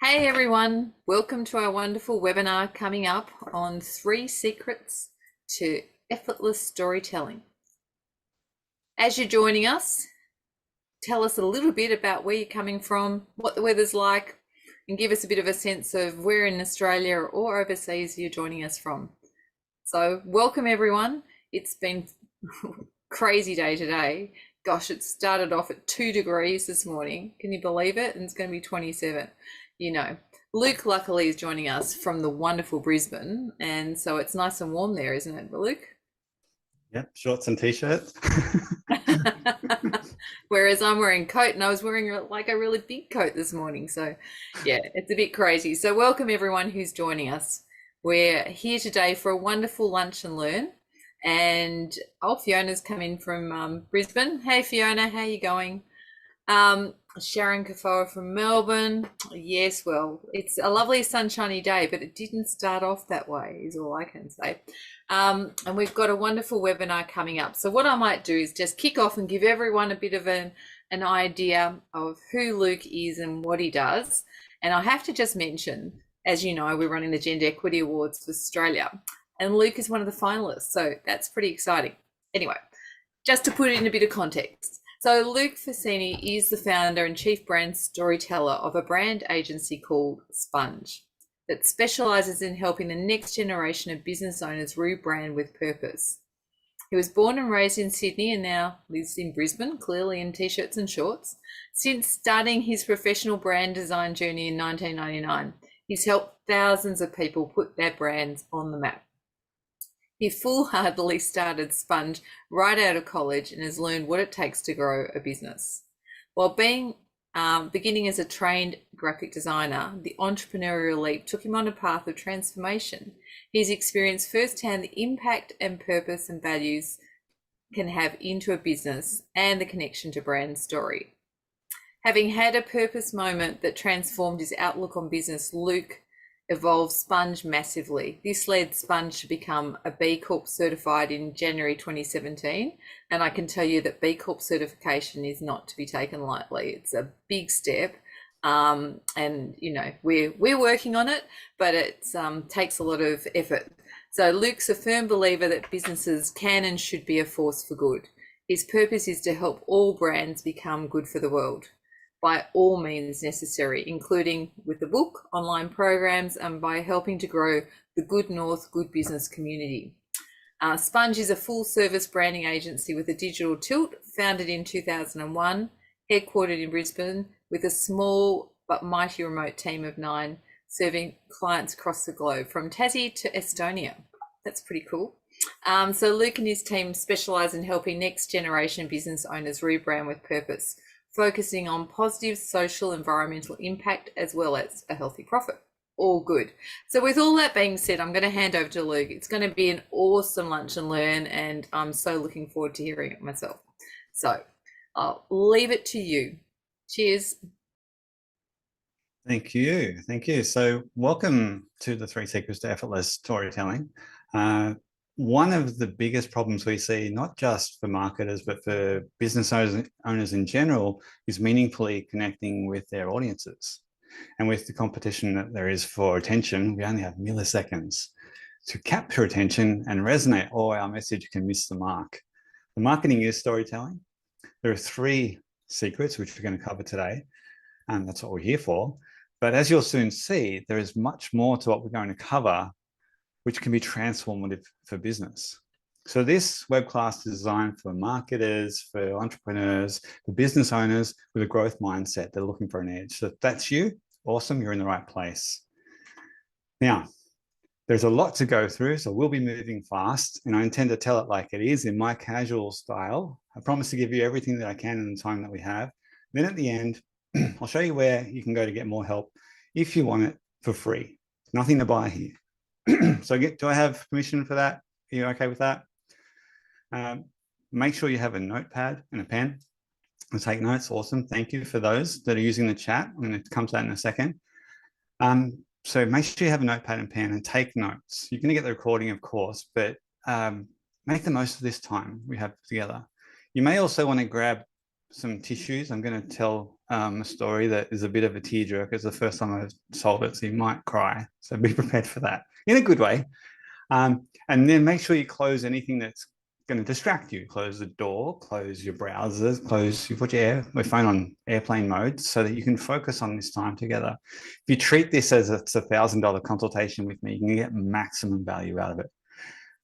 Hey everyone, welcome to our wonderful webinar coming up on 3 secrets to effortless storytelling. As you're joining us, tell us a little bit about where you're coming from, what the weather's like, and give us a bit of a sense of where in Australia or overseas you're joining us from. So welcome everyone. It's been a crazy day today. Gosh, it started off at 2 degrees this morning. Can you believe it? And it's going to be 27. You know, Luke luckily is joining us from the wonderful Brisbane, and so it's nice and warm there, isn't it, Luke? Yep, shorts and t-shirts. Whereas I'm wearing a coat, and I was wearing like a really big coat this morning. So yeah, it's a bit crazy. So welcome everyone who's joining us. We're here today for a wonderful lunch and learn. And Fiona's come in from Brisbane. Hey Fiona, how you going? Sharon Kafoa from Melbourne. Yes, well, it's a lovely sunshiny day, but it didn't start off that way, is all I can say. And we've got a wonderful webinar coming up. So what I might do is just kick off and give everyone a bit of an idea of who Luke is and what he does. And I have to just mention, as you know, we're running the Gender Equity Awards for Australia, and Luke is one of the finalists, so that's pretty exciting. Anyway, just to put it in a bit of context. So Luke Faccini is the founder and chief brand storyteller of a brand agency called Sponge that specialises in helping the next generation of business owners rebrand with purpose. He was born and raised in Sydney and now lives in Brisbane, clearly in t-shirts and shorts. Since starting his professional brand design journey in 1999, he's helped thousands of people put their brands on the map. He full-heartedly started Sponge right out of college and has learned what it takes to grow a business. While beginning as a trained graphic designer, the entrepreneurial leap took him on a path of transformation. He's experienced firsthand the impact and purpose and values can have into a business and the connection to brand story. Having had a purpose moment that transformed his outlook on business, Luke evolved Sponge massively. This led Sponge to become a B Corp certified in January 2017. And I can tell you that B Corp certification is not to be taken lightly. It's a big step. And you know, we're working on it, but it takes a lot of effort. So Luke's a firm believer that businesses can and should be a force for good. His purpose is to help all brands become good for the world, by all means necessary, including with the book, online programs, and by helping to grow the Good North Good Business community. Sponge is a full-service branding agency with a digital tilt, founded in 2001, headquartered in Brisbane, with a small but mighty remote team of 9, serving clients across the globe, from Tassie to Estonia. That's pretty cool. So Luke and his team specialise in helping next-generation business owners rebrand with purpose, focusing on positive social environmental impact as well as a healthy profit. All good. So with all that being said, I'm going to hand over to Luke. It's going to be an awesome lunch and learn, and I'm so looking forward to hearing it myself. So I'll leave it to you. Cheers. Thank you. Thank you. So welcome to the 3 secrets to effortless storytelling. One of the biggest problems we see, not just for marketers, but for business owners in general, is meaningfully connecting with their audiences. And with the competition that there is for attention, we only have milliseconds to capture attention and resonate, or our message can miss the mark. The marketing is storytelling. There are 3 secrets, which we're going to cover today, and that's what we're here for. But as you'll soon see, there is much more to what we're going to cover, which can be transformative for business. So this web class is designed for marketers, for entrepreneurs, for business owners with a growth mindset that are looking for an edge. So if that's you, awesome, you're in the right place. Now, there's a lot to go through, so we'll be moving fast, and I intend to tell it like it is in my casual style. I promise to give you everything that I can in the time that we have. Then at the end, I'll show you where you can go to get more help if you want it for free. Nothing to buy here. So do I have permission for that? Are you okay with that? Make sure you have a notepad and a pen and take notes. Awesome. Thank you for those that are using the chat. I'm going to come to that in a second. So make sure you have a notepad and pen and take notes. You're going to get the recording, of course, but make the most of this time we have together. You may also want to grab some tissues. I'm going to tell a story that is a bit of a tearjerker. It's the first time I've sold it, so you might cry. So be prepared for that in a good way. And then make sure you close anything that's going to distract you. Close the door, close your browsers, you put your phone on airplane mode so that you can focus on this time together. If you treat this as it's $1,000 consultation with me, you can get maximum value out of it.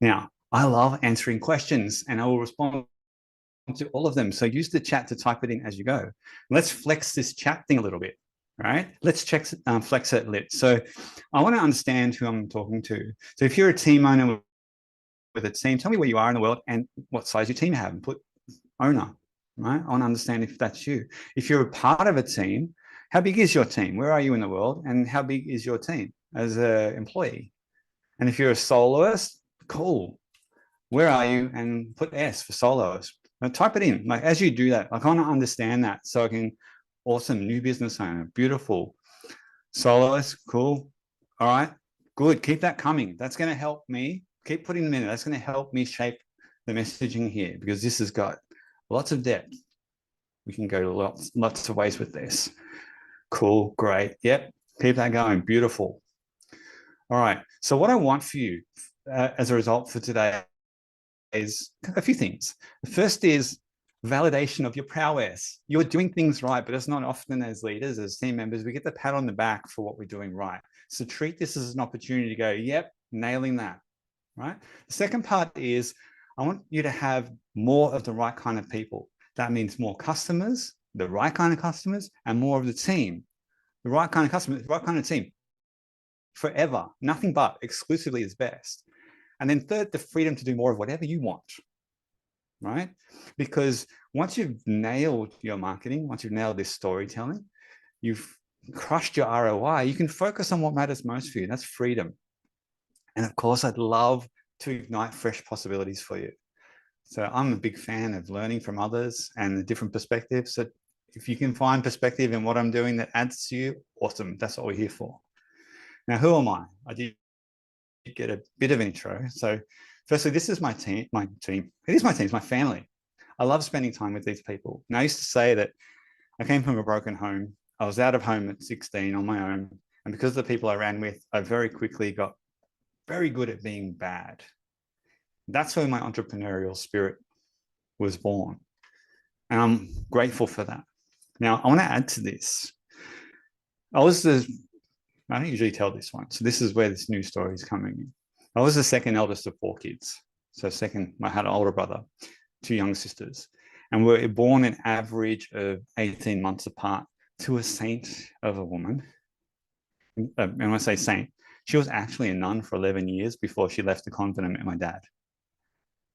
Now, I love answering questions and I will respond to all of them. So use the chat to type it in as you go. Let's flex this chat thing a little bit, right? Let's flex it lit. So I want to understand who I'm talking to. So if you're a team owner with a team, tell me where you are in the world and what size your team have, and put owner, right? I want to understand if that's you. If you're a part of a team, how big is your team? Where are you in the world? And how big is your team as an employee? And if you're a soloist, cool. Where are you? And put S for soloist. Now type it in. Like as you do that, I kind of understand that. So I can, awesome, new business owner, beautiful. Soloist, cool. All right, good. Keep that coming. That's going to help me. Keep putting them in. That's going to help me shape the messaging here because this has got lots of depth. We can go lots of ways with this. Cool, great. Yep, keep that going. Beautiful. All right. So what I want for you as a result for today is a few things. The first is validation of your prowess. You're doing things right, but it's not often as leaders, as team members, we get the pat on the back for what we're doing right. So treat this as an opportunity to go, yep, nailing that, right? The second part is I want you to have more of the right kind of people. That means more customers, the right kind of customers, and more of the team. The right kind of customers, the right kind of team. Forever, nothing but exclusively is best. And then third, the freedom to do more of whatever you want, right? Because once you've nailed your marketing, once you've nailed this storytelling, you've crushed your ROI, you can focus on what matters most for you. That's freedom. And of course, I'd love to ignite fresh possibilities for you. So I'm a big fan of learning from others and the different perspectives. So if you can find perspective in what I'm doing that adds to you, awesome. That's what we're here for. Now, who am I? I did get a bit of an intro. So firstly, this is my team. It is my team, it's my family. I love spending time with these people. And I used to say that I came from a broken home. I was out of home at 16 on my own. And because of the people I ran with, I very quickly got very good at being bad. That's where my entrepreneurial spirit was born. And I'm grateful for that. Now, I want to add to this. I don't usually tell this one. So this is where this new story is coming in. I was the second eldest of 4 kids. So I had an older brother, 2 young sisters. And we were born an average of 18 months apart to a saint of a woman. And when I say saint, she was actually a nun for 11 years before she left the convent and met my dad.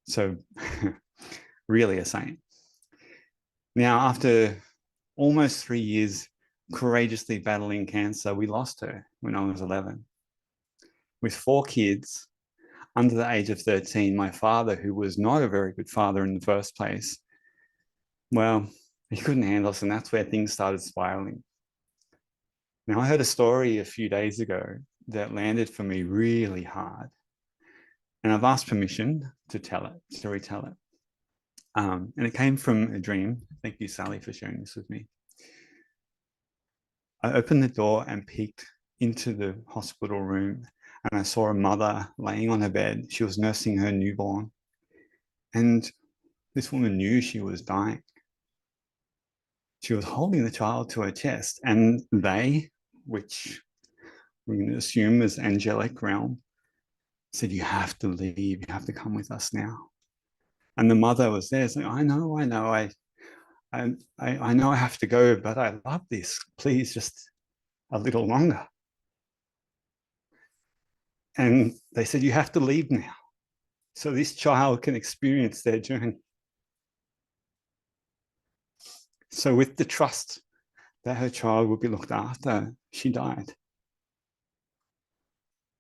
So really a saint. Now, after almost 3 years courageously battling cancer, we lost her when I was 11. With 4 kids under the age of 13, my father, who was not a very good father in the first place, well, he couldn't handle us, and that's where things started spiraling. Now, I heard a story a few days ago that landed for me really hard, and I've asked permission to retell it. And it came from a dream. Thank you, Sally, for sharing this with me. I opened the door and peeked into the hospital room, and I saw a mother laying on her bed. She was nursing her newborn, and this woman knew she was dying. She was holding the child to her chest, and they, which we're going to assume is angelic realm, said, "You have to leave. You have to come with us now." And the mother was there saying, I know, I know I have to go, but I love this. Please, just a little longer. And they said, "You have to leave now so this child can experience their journey." So with the trust that her child would be looked after, she died.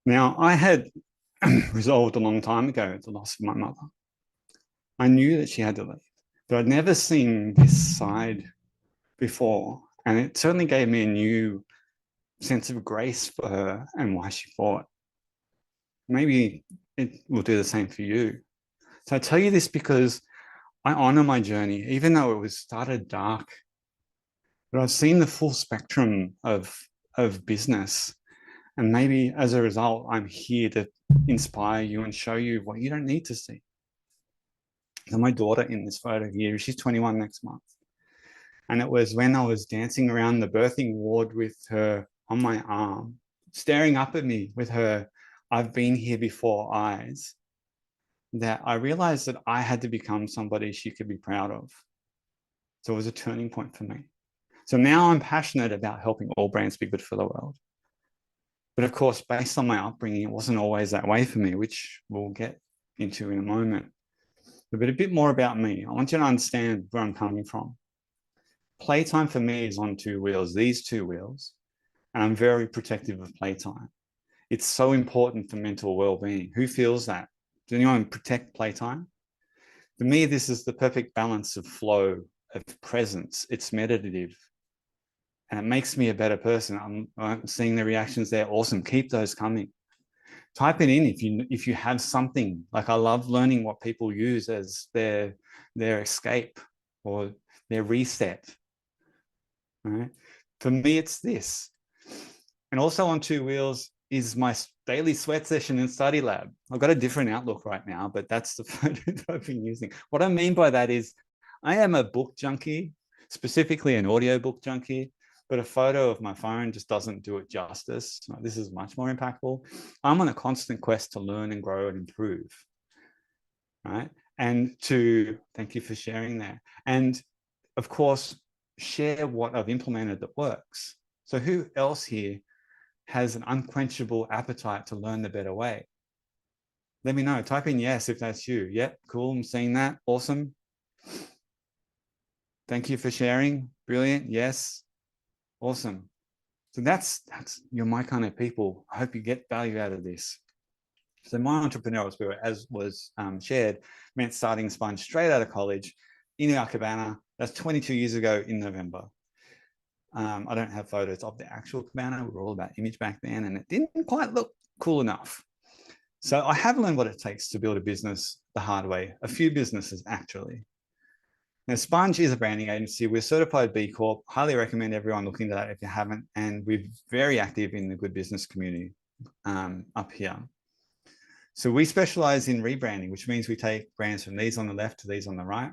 Now, I had resolved a long time ago the loss of my mother. I knew that she had to leave, but I'd never seen this side before. And it certainly gave me a new sense of grace for her and why she fought. Maybe it will do the same for you. So I tell you this because I honor my journey, even though it was started dark. but I've seen the full spectrum of business. And maybe as a result, I'm here to inspire you and show you what you don't need to see. So my daughter in this photo here, she's 21 next month. And it was when I was dancing around the birthing ward with her on my arm, staring up at me with her "I've been here before" eyes, that I realized that I had to become somebody she could be proud of. So it was a turning point for me. So now I'm passionate about helping all brands be good for the world. But of course, based on my upbringing, it wasn't always that way for me, which we'll get into in a moment. But a bit more about me. I want you to understand where I'm coming from. Playtime for me is on two wheels, these two wheels, and I'm very protective of playtime. It's so important for mental well-being. Who feels that? Does anyone protect playtime? For me, this is the perfect balance of flow, of presence. It's meditative, and it makes me a better person. I'm seeing the reactions there. Awesome. Keep those coming. Type it in if you have something. Like, I love learning what people use as their escape or their reset. Right? For me, it's this. And also on two wheels is my daily sweat session in Study Lab. I've got a different outlook right now, but that's the photo that I've been using. What I mean by that is I am a book junkie, specifically an audiobook junkie, but a photo of my phone just doesn't do it justice. This is much more impactful. I'm on a constant quest to learn and grow and improve, right? And thank you for sharing that. And of course, share what I've implemented that works. So who else here has an unquenchable appetite to learn the better way? Let me know. Type in yes if that's you. Yep, cool. I'm seeing that. Awesome. Thank you for sharing. Brilliant. Yes. Awesome. So that's you're my kind of people. I hope you get value out of this. So my entrepreneurial spirit, as was shared, meant starting Sponge straight out of college in our cabana. That's 22 years ago in November. I don't have photos of the actual cabana. We were all about image back then, and it didn't quite look cool enough. So I have learned what it takes to build a business the hard way. A few businesses, actually. Now, Sponge is a branding agency. We're certified B Corp. Highly recommend everyone look into that if you haven't. And we're very active in the good business community up here. So we specialize in rebranding, which means we take brands from these on the left to these on the right,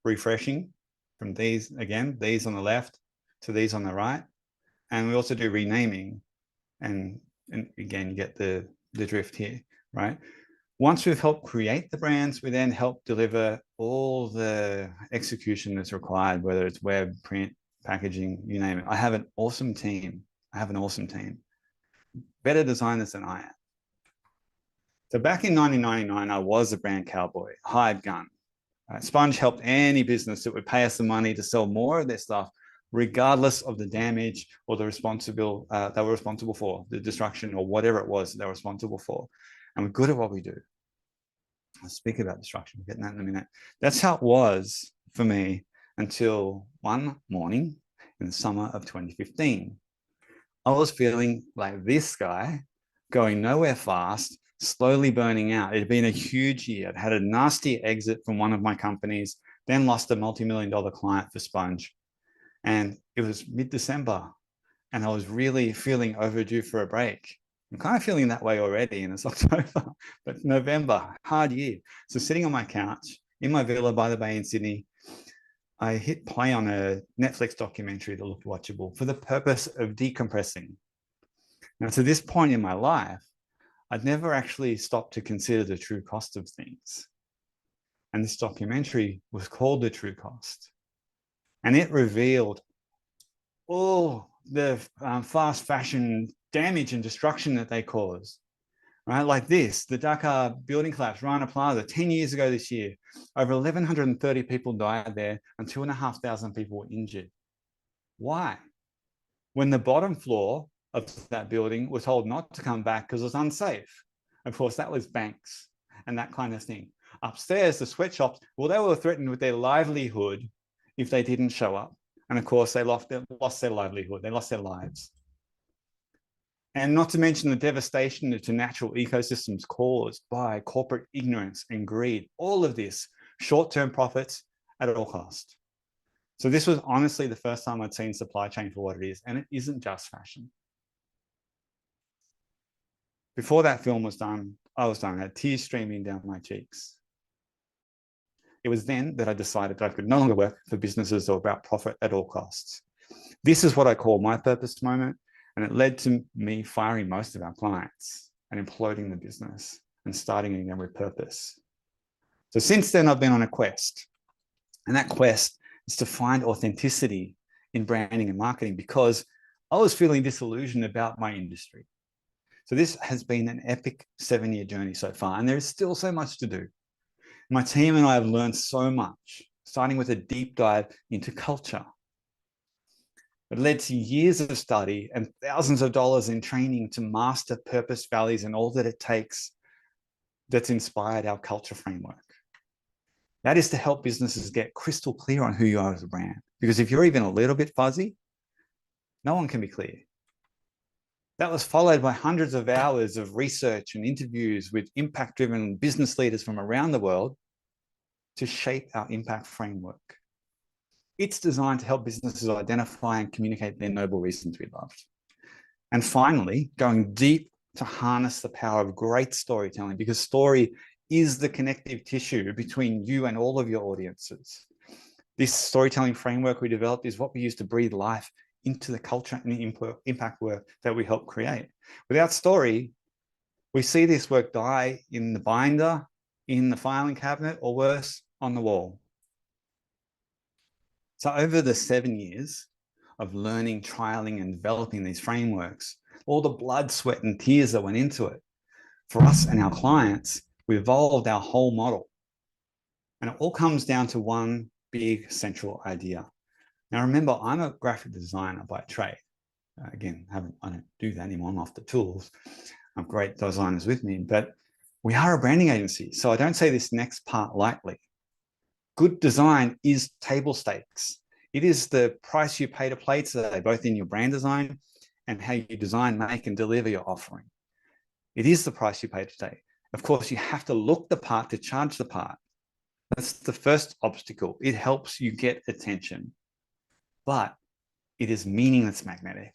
refreshing from these, again, these on the left to these on the right. And we also do renaming. And again, you get the drift here, right? Once we've helped create the brands, we then help deliver all the execution that's required, whether it's web, print, packaging, you name it. I have an awesome team. Better designers than I am. So back in 1999, I was a brand cowboy, hired gun. Sponge helped any business that would pay us the money to sell more of their stuff, regardless of the damage or the they were responsible for, the destruction or whatever it was they were responsible for. And we're good at what we do. I'll speak about destruction, we'll get that in a minute. That's how it was for me until one morning in the summer of 2015. I was feeling like this guy, going nowhere fast, slowly burning out. It had been a huge year. I'd had a nasty exit from one of my companies, then lost a multi-million-dollar client for Sponge. And it was mid-December, and I was really feeling overdue for a break. I'm kind of feeling that way already, and it's October, but November, hard year. So sitting on my couch in my villa by the bay in Sydney, I hit play on a Netflix documentary that looked watchable for the purpose of decompressing. Now, to this point in my life, I'd never actually stopped to consider the true cost of things. And this documentary was called The True Cost. And it revealed all the fast fashion damage and destruction that they cause, right? Like this, the Dakar building collapse, Rana Plaza, 10 years ago this year, over 1,130 people died there and 2,500 people were injured. Why? When the bottom floor of that building was told not to come back because it was unsafe. Of course, that was banks and that kind of thing. Upstairs, the sweatshops, well, they were threatened with their livelihood if they didn't show up. And of course, they lost their livelihood, they lost their lives. And not to mention the devastation to natural ecosystems caused by corporate ignorance and greed. All of this, short-term profits at all cost. So this was honestly the first time I'd seen supply chain for what it is, and it isn't just fashion. Before that film was done, I had tears streaming down my cheeks. It was then that I decided that I could no longer work for businesses or about profit at all costs. This is what I call my purpose moment, and it led to me firing most of our clients and imploding the business and starting again with purpose. So since then, I've been on a quest, and that quest is to find authenticity in branding and marketing because I was feeling disillusioned about my industry. So this has been an epic 7-year journey so far, and there is still so much to do. My team and I have learned so much, starting with a deep dive into culture. It led to years of study and thousands of dollars in training to master purpose, values, and all that it takes that's inspired our culture framework. That is to help businesses get crystal clear on who you are as a brand. Because if you're even a little bit fuzzy, no one can be clear. That was followed by hundreds of hours of research and interviews with impact-driven business leaders from around the world to shape our impact framework. It's designed to help businesses identify and communicate their noble reasons to be loved. And finally, going deep to harness the power of great storytelling, because story is the connective tissue between you and all of your audiences. This storytelling framework we developed is what we use to breathe life into the culture and the impact work that we help create. Without story, we see this work die in the binder, in the filing cabinet, or worse, on the wall. So over the 7 years of learning, trialing, and developing these frameworks, all the blood, sweat, and tears that went into it, for us and our clients, we evolved our whole model. And it all comes down to one big central idea. Now, remember, I'm a graphic designer by trade. Again, I don't do that anymore. I'm off the tools. I have great designers with me, but we are a branding agency. So I don't say this next part lightly. Good design is table stakes. It is the price you pay to play today, both in your brand design and how you design, make, and deliver your offering. It is the price you pay today. Of course, you have to look the part to charge the part. That's the first obstacle. It helps you get attention, but it is meaning that's magnetic.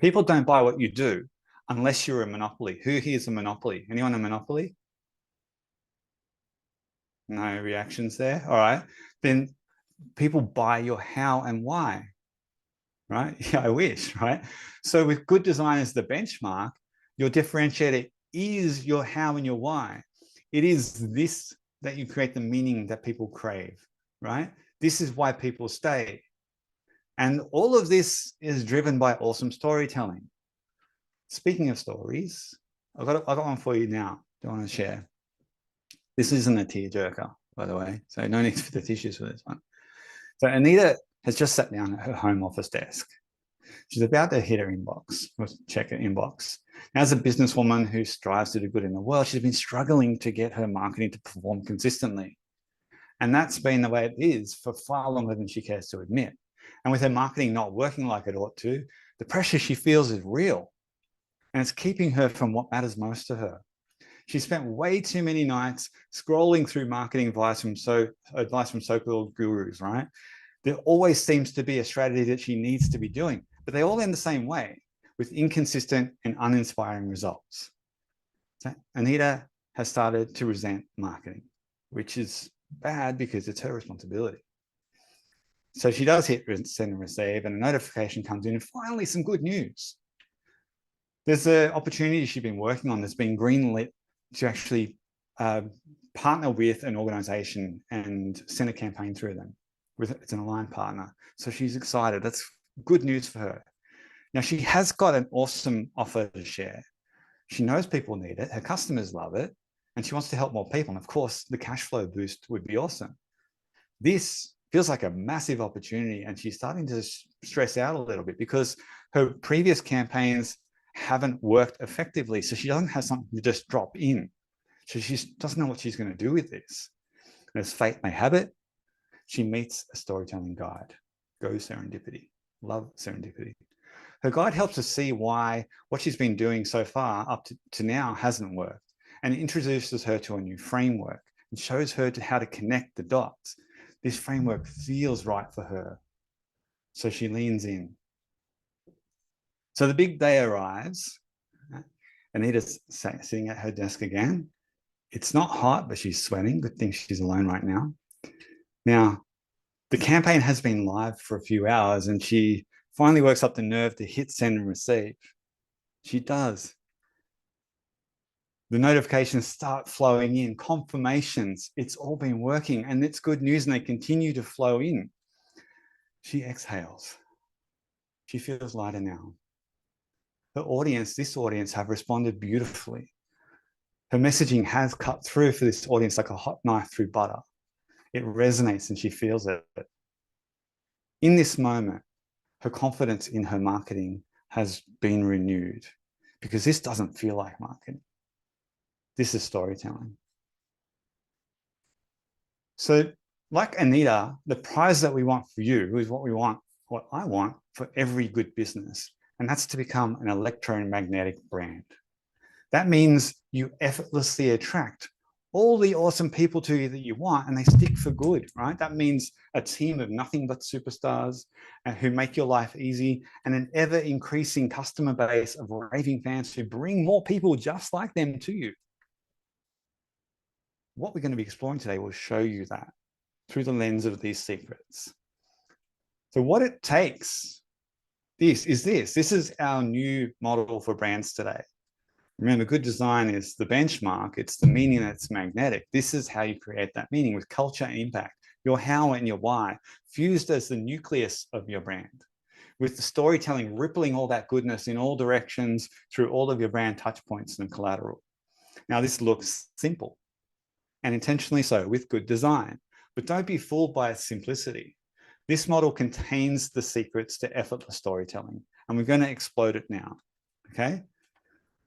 People don't buy what you do unless you're a monopoly. Who here is a monopoly? Anyone a monopoly? No reactions there? All right. Then people buy your how and why, right? Yeah, I wish, right? So with good design as the benchmark, your differentiator is your how and your why. It is this that you create the meaning that people crave, right? This is why people stay. And all of this is driven by awesome storytelling. Speaking of stories, I've got one for you now. Do you want to share? This isn't a tearjerker, by the way, so no need for the tissues for this one. So Anita has just sat down at her home office desk. She's about to hit her inbox, or check her inbox. Now, as a businesswoman who strives to do good in the world, she's been struggling to get her marketing to perform consistently. And that's been the way it is for far longer than she cares to admit. And with her marketing not working like it ought to, the pressure she feels is real. And it's keeping her from what matters most to her. She spent way too many nights scrolling through marketing advice from so-called gurus, right? There always seems to be a strategy that she needs to be doing, but they all end the same way, with inconsistent and uninspiring results. So Anita has started to resent marketing, which is bad because it's her responsibility. So she does hit send and receive, and a notification comes in, and finally some good news. There's an opportunity she's been working on that's been greenlit to actually partner with an organization and send a campaign through them. It's an aligned partner. So she's excited. That's good news for her. Now, she has got an awesome offer to share. She knows people need it. Her customers love it. And she wants to help more people. And of course, the cash flow boost would be awesome. This feels like a massive opportunity. And she's starting to stress out a little bit because her previous campaigns haven't worked effectively. So she doesn't have something to just drop in. So she doesn't know what she's going to do with this. And as fate may have it, she meets a storytelling guide. Go serendipity. Love serendipity. Her guide helps her see why what she's been doing so far up to now hasn't worked, and introduces her to a new framework and shows her how to connect the dots. This framework feels right for her. So she leans in. So the big day arrives. Anita's sitting at her desk again. It's not hot, but she's sweating. Good thing she's alone right now. Now, the campaign has been live for a few hours and she finally works up the nerve to hit send and receive. She does. The notifications start flowing in, confirmations. It's all been working and it's good news and they continue to flow in. She exhales. She feels lighter now. Her audience, this audience, have responded beautifully. Her messaging has cut through for this audience like a hot knife through butter. It resonates and she feels it. In this moment, her confidence in her marketing has been renewed because this doesn't feel like marketing. This is storytelling. So like Anita, the prize that we want for you is what we want, what I want for every good business. And that's to become an electromagnetic brand. That means you effortlessly attract all the awesome people to you that you want and they stick for good, right? That means a team of nothing but superstars who make your life easy and an ever increasing customer base of raving fans who bring more people just like them to you. What we're going to be exploring today will show you that through the lens of these secrets. So what it takes, this is our new model for brands today. Remember, good design is the benchmark. It's the meaning that's magnetic. This is how you create that meaning with culture and impact, your how and your why, fused as the nucleus of your brand, with the storytelling rippling all that goodness in all directions through all of your brand touch points and collateral. Now, this looks simple and intentionally so with good design, but don't be fooled by its simplicity. This model contains the secrets to effortless storytelling, and we're going to explode it now, okay?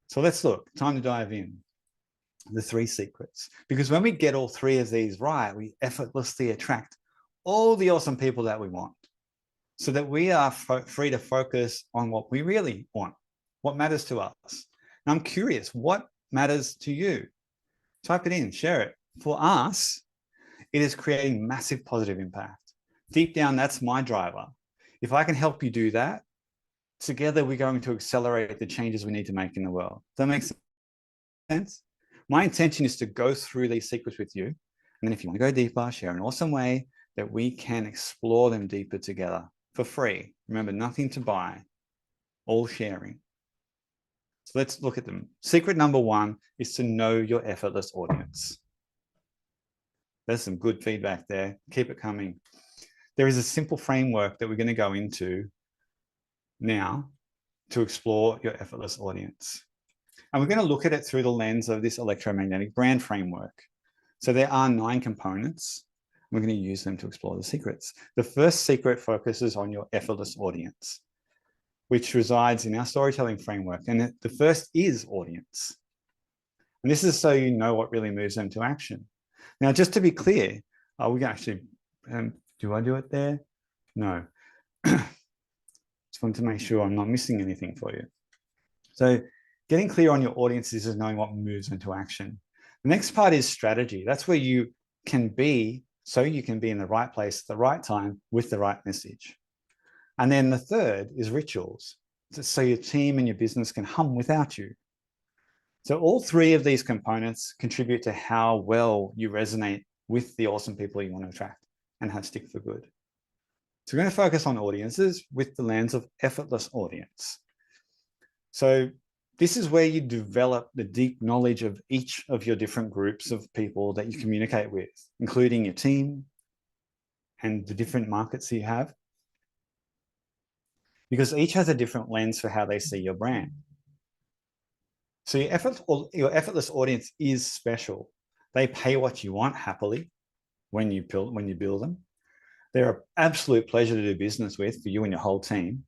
So let's look, time to dive in. The 3 secrets. Because when we get all 3 of these right, we effortlessly attract all the awesome people that we want so that we are free to focus on what we really want, what matters to us. And I'm curious, what matters to you? Type it in, share it. For us, it is creating massive positive impact. Deep down, that's my driver. If I can help you do that, together we're going to accelerate the changes we need to make in the world. Does that make sense? My intention is to go through these secrets with you. And then if you want to go deeper, share an awesome way that we can explore them deeper together for free. Remember, nothing to buy, all sharing. So let's look at them. Secret number 1 is to know your effortless audience. There's some good feedback there. Keep it coming. There is a simple framework that we're going to go into now to explore your effortless audience. And we're going to look at it through the lens of this electromagnetic brand framework. So there are 9 components. We're going to use them to explore the secrets. The first secret focuses on your effortless audience, which resides in our storytelling framework. And the first is audience. And this is so you know what really moves them to action. Now, just to be clear, we can actually, do I do it there? No. Just want to make sure I'm not missing anything for you. So getting clear on your audiences is knowing what moves into action. The next part is strategy. That's where you can be, so you can be in the right place at the right time with the right message. And then the third is rituals, so your team and your business can hum without you. So all 3 of these components contribute to how well you resonate with the awesome people you want to attract and have stick for good. So we're going to focus on audiences with the lens of effortless audience. So this is where you develop the deep knowledge of each of your different groups of people that you communicate with, including your team and the different markets you have, because each has a different lens for how they see your brand. So your effortless audience is special. They pay what you want happily when you build them. They're an absolute pleasure to do business with for you and your whole team.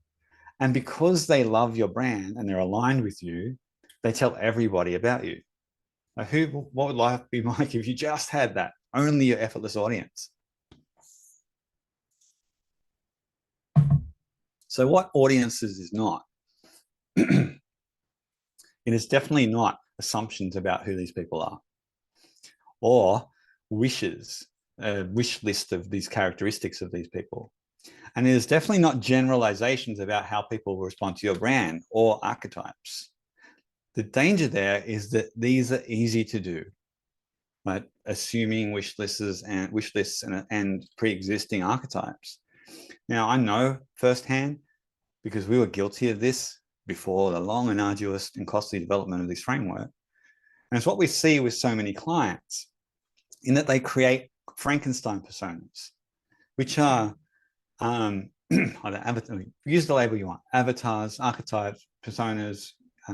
And because they love your brand and they're aligned with you, they tell everybody about you. Now, what would life be like if you just had that? Only your effortless audience. So what audiences is not? It is definitely not assumptions about who these people are or wishes a wish list of these characteristics of these people. And it is definitely not generalizations about how people will respond to your brand or archetypes. The danger there is that these are easy to do, right? Assuming wish lists and pre-existing archetypes. Now, I know firsthand, because we were guilty of this before the long and arduous and costly development of this framework. And it's what we see with so many clients, in that they create Frankenstein personas, which are use the label you want, avatars, archetypes, personas,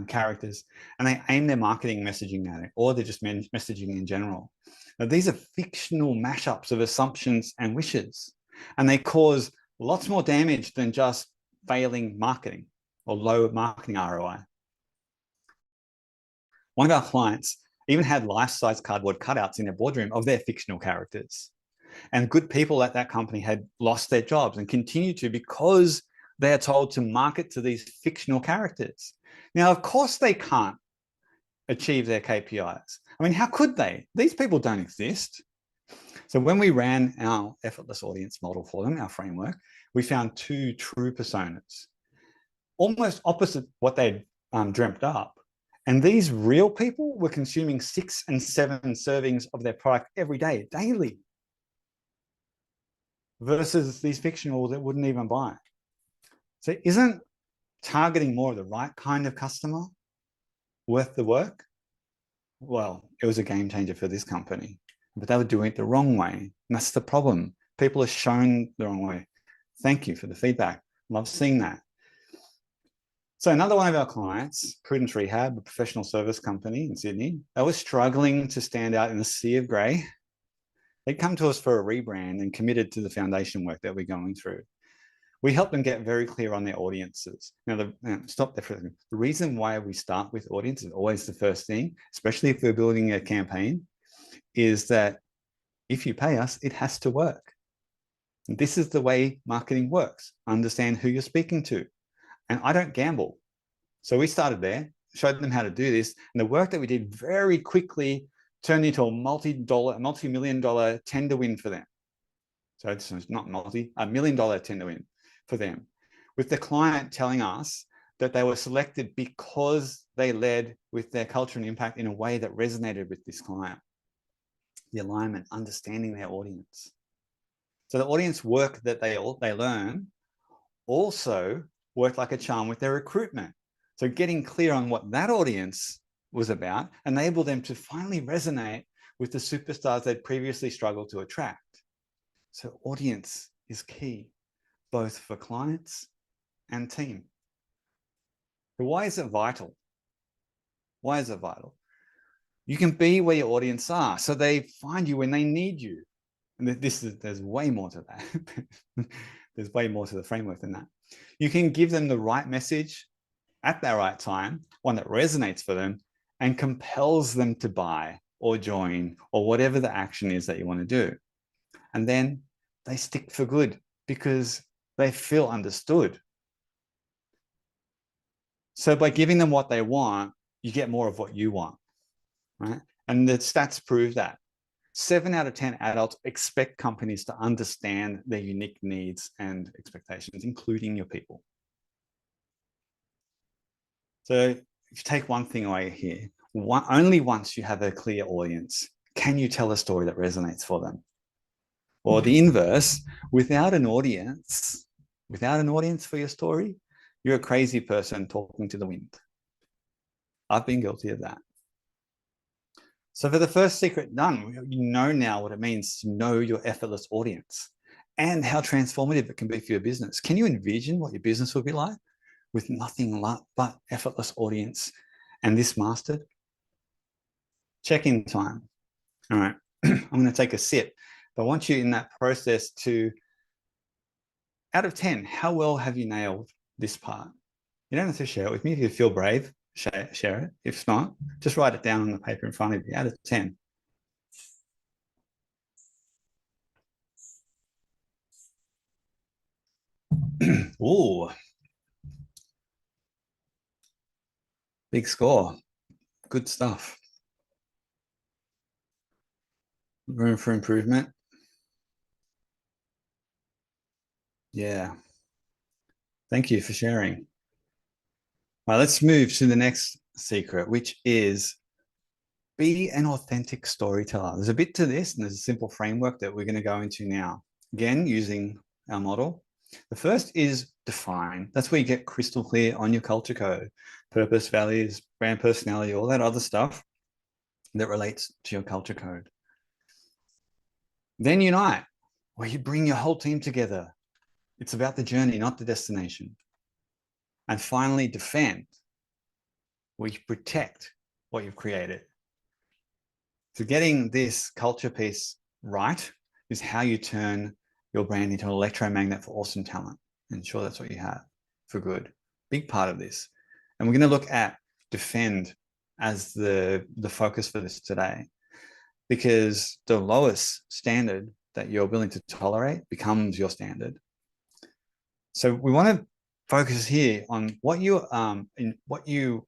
characters, and they aim their marketing messaging at it, or they're just messaging in general. Now, these are fictional mashups of assumptions and wishes, and they cause lots more damage than just failing marketing or low marketing ROI. One of our clients even had life-size cardboard cutouts in their boardroom of their fictional characters. And good people at that company had lost their jobs and continue to, because they are told to market to these fictional characters. Now, of course, they can't achieve their KPIs. I mean, how could they? These people don't exist. So when we ran our effortless audience model for them, our framework, we found two true personas, almost opposite what they'd dreamt up. And these real people were consuming 6 and 7 servings of their product every day, daily, versus these fictional that wouldn't even buy. So isn't targeting more of the right kind of customer worth the work? Well, it was a game changer for this company, but they were doing it the wrong way. And that's the problem. People are shown the wrong way. Thank you for the feedback. Love seeing that. So another one of our clients, Prudence Rehab, a professional service company in Sydney, they were struggling to stand out in a sea of grey. They'd come to us for a rebrand and committed to the foundation work that we're going through. We helped them get very clear on their audiences. Now, stop there for a second. The reason why we start with audience is always the first thing, especially if we're building a campaign, is that if you pay us, it has to work. And this is the way marketing works. Understand who you're speaking to. And I don't gamble. So we started there, showed them how to do this. And the work that we did very quickly turned into a multi-million dollar tender win for them. So it's not $1 million tender win for them, with the client telling us that they were selected because they led with their culture and impact in a way that resonated with this client. The alignment, understanding their audience. So the audience work that they learn also worked like a charm with their recruitment. So getting clear on what that audience was about enabled them to finally resonate with the superstars they'd previously struggled to attract. So audience is key, both for clients and team. So why is it vital? Why is it vital? You can be where your audience are, so they find you when they need you. And there's way more to that. There's way more to the framework than that. You can give them the right message at the right time, one that resonates for them and compels them to buy or join or whatever the action is that you want to do. And then they stick for good because they feel understood. So by giving them what they want, you get more of what you want, right? And the stats prove that. 7 out of 10 adults expect companies to understand their unique needs and expectations, including your people. So if you take one thing away here, only once you have a clear audience can you tell a story that resonates for them. Or the inverse, without an audience for your story, you're a crazy person talking to the wind. I've been guilty of that. So for the first secret done, you know now what it means to know your effortless audience and how transformative it can be for your business. Can you envision what your business would be like with nothing but effortless audience and this mastered? Check-in time. All right, I'm going to take a sip. But I want you in that process to, out of 10, how well have you nailed this part? You don't have to share it with me. If you feel brave, share it. If not, just write it down on the paper in front of you, out of 10. Ooh, big score. Good stuff. Room for improvement. Yeah. Thank you for sharing. All right, let's move to the next secret, which is be an authentic storyteller. There's a bit to this, and there's a simple framework that we're going to go into now. Again, using our model. The first is define. That's where you get crystal clear on your culture code, purpose, values, brand personality, all that other stuff that relates to your culture code. Then unite, where you bring your whole team together. It's about the journey, not the destination. And finally, defend, where you protect what you've created. So getting this culture piece right is how you turn your brand into an electromagnet for awesome talent. Ensure that's what you have for good. Big part of this. And we're going to look at defend as the focus for this today, because the lowest standard that you're willing to tolerate becomes your standard. So we want to focus here on what you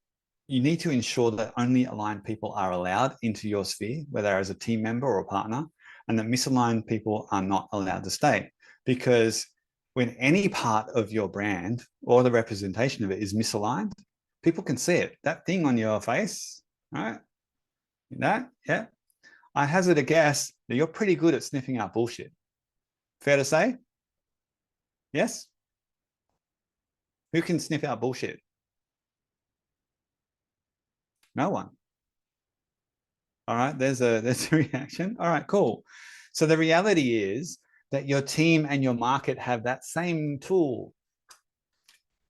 need to ensure that only aligned people are allowed into your sphere, whether as a team member or a partner, and that misaligned people are not allowed to stay. Because when any part of your brand or the representation of it is misaligned, people can see it. That thing on your face, right? That, yeah. I hazard a guess that you're pretty good at sniffing out bullshit. Fair to say? Yes? Who can sniff out bullshit? No one. All right, there's a reaction. All right, cool. So the reality is that your team and your market have that same tool.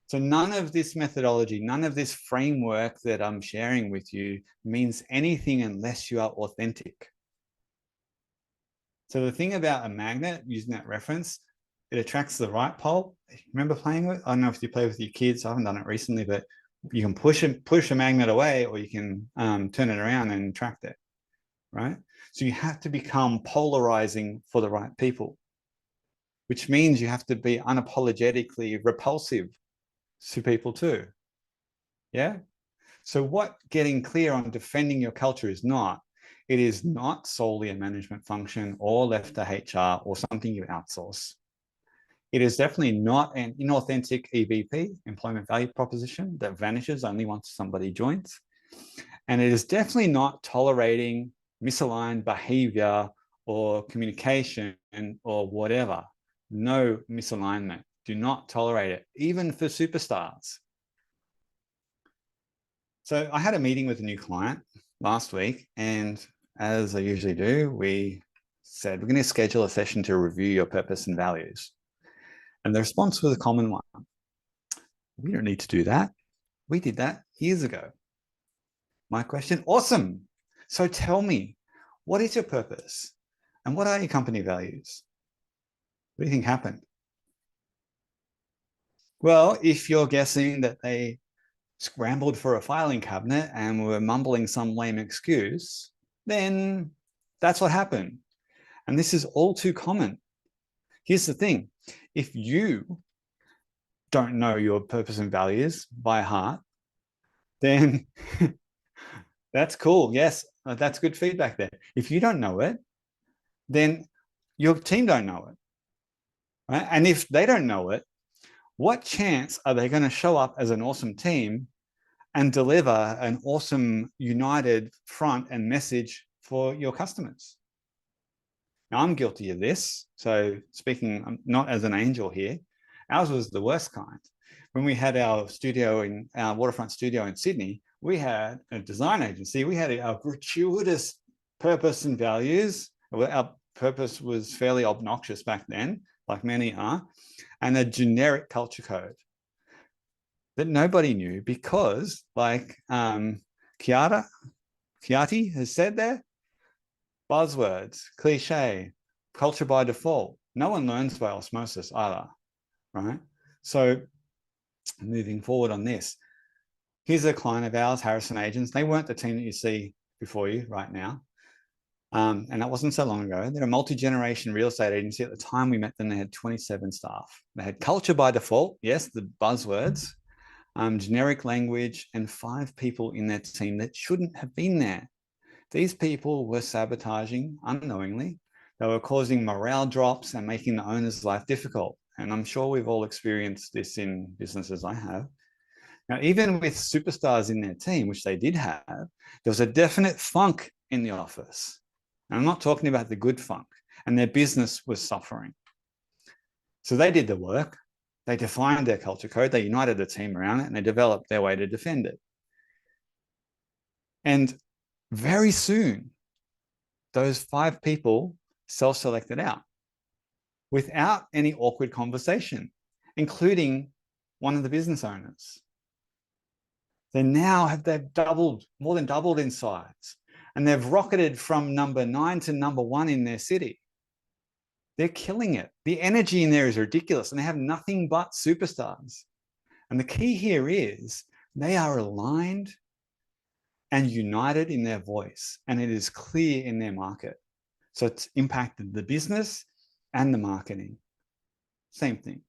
So none of this methodology, none of this framework that I'm sharing with you means anything unless you are authentic. So the thing about a magnet, using that reference, it attracts the right pole. Remember playing with? I don't know if you play with your kids. I haven't done it recently, but you can push a magnet away, or you can turn it around and attract it. Right? So you have to become polarizing for the right people, which means you have to be unapologetically repulsive to people too. Yeah. So what getting clear on defending your culture is not, it is not solely a management function or left to HR or something you outsource. It is definitely not an inauthentic EVP, employment value proposition, that vanishes only once somebody joins. And it is definitely not tolerating misaligned behavior or communication or whatever. No misalignment. Do not tolerate it, even for superstars. So I had a meeting with a new client last week, and as I usually do, we said, we're going to schedule a session to review your purpose and values. And the response was a common one. We don't need to do that. We did that years ago. My question, awesome. So tell me, what is your purpose? And what are your company values? What do you think happened? Well, if you're guessing that they scrambled for a filing cabinet and were mumbling some lame excuse, then that's what happened. And this is all too common. Here's the thing. If you don't know your purpose and values by heart, then that's cool. Yes, that's good feedback there. If you don't know it, then your team don't know it. Right? And if they don't know it, what chance are they going to show up as an awesome team and deliver an awesome united front and message for your customers? Now, I'm guilty of this. So speaking not as an angel here, ours was the worst kind. When we had our studio in our waterfront studio in Sydney, we had a design agency. We had our gratuitous purpose and values. Our purpose was fairly obnoxious back then, like many are, and a generic culture code that nobody knew because, like Kiati has said there, buzzwords, cliche, culture by default. No one learns by osmosis either, right? So moving forward on this, here's a client of ours, Harrison Agents. They weren't the team that you see before you right now. And that wasn't so long ago. They're a multi-generation real estate agency. At the time we met them, they had 27 staff. They had culture by default, yes, the buzzwords, generic language, and 5 people in their team that shouldn't have been there. These people were sabotaging unknowingly. They were causing morale drops and making the owner's life difficult. and I'm sure we've all experienced this in businesses I have. Now, even with superstars in their team, which they did have, there was a definite funk in the office. And I'm not talking about the good funk, and their business was suffering. So they did the work. They defined their culture code. They united the team around it, and they developed their way to defend it. And very soon, those 5 people self-selected out without any awkward conversation, including one of the business owners. They've doubled, more than doubled in size, and they've rocketed from number 9 to number 1 in their city. They're killing it. The energy in there is ridiculous, and they have nothing but superstars. And the key here is they are aligned and united in their voice, and it is clear in their market. So it's impacted the business and the marketing. Same thing.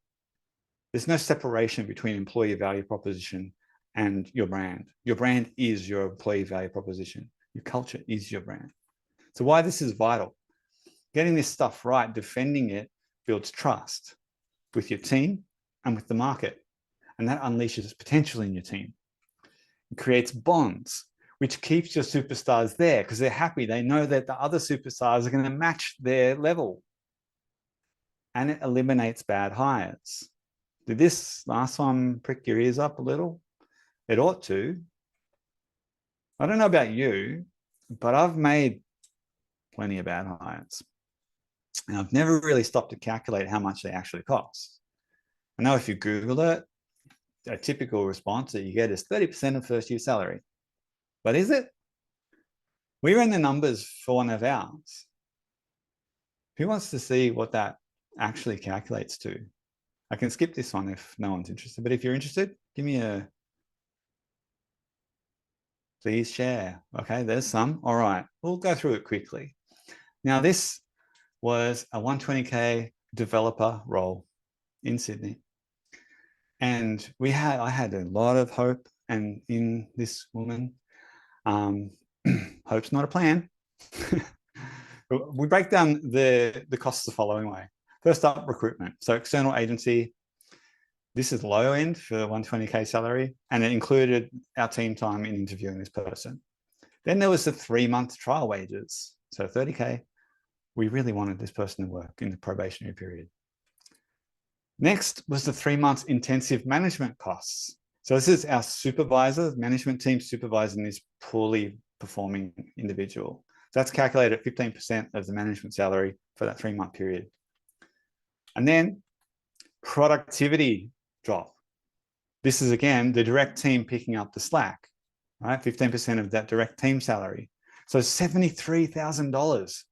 There's no separation between employee value proposition and your brand. Your brand is your employee value proposition. Your culture is your brand. So why this is vital? Getting this stuff right, defending it, builds trust with your team and with the market. And that unleashes potential in your team. It creates bonds, which keeps your superstars there because they're happy. They know that the other superstars are going to match their level. And it eliminates bad hires. Did this last one prick your ears up a little? It ought to. I don't know about you, but I've made plenty of bad hires. And I've never really stopped to calculate how much they actually cost. I know if you Google it, a typical response that you get is 30% of first year salary. But is it? We ran the numbers for one of ours. Who wants to see what that actually calculates to? I can skip this one if no one's interested, but if you're interested, give me a, please share. Okay, there's some. All right, we'll go through it quickly. Now, this was a 120K developer role in Sydney. And I had a lot of hope and in this woman. Hope's not a plan. We break down the costs the following way. First up, recruitment. So external agency, this is low end for 120K salary, and it included our team time in interviewing this person. Then there was the 3-month trial wages. So 30K, we really wanted this person to work in the probationary period. Next was the 3 months intensive management costs. So this is our supervisor, management team supervising this poorly performing individual. So that's calculated at 15% of the management salary for that 3-month period. And then productivity drop. This is again, the direct team picking up the slack, right? 15% of that direct team salary. So $73,000.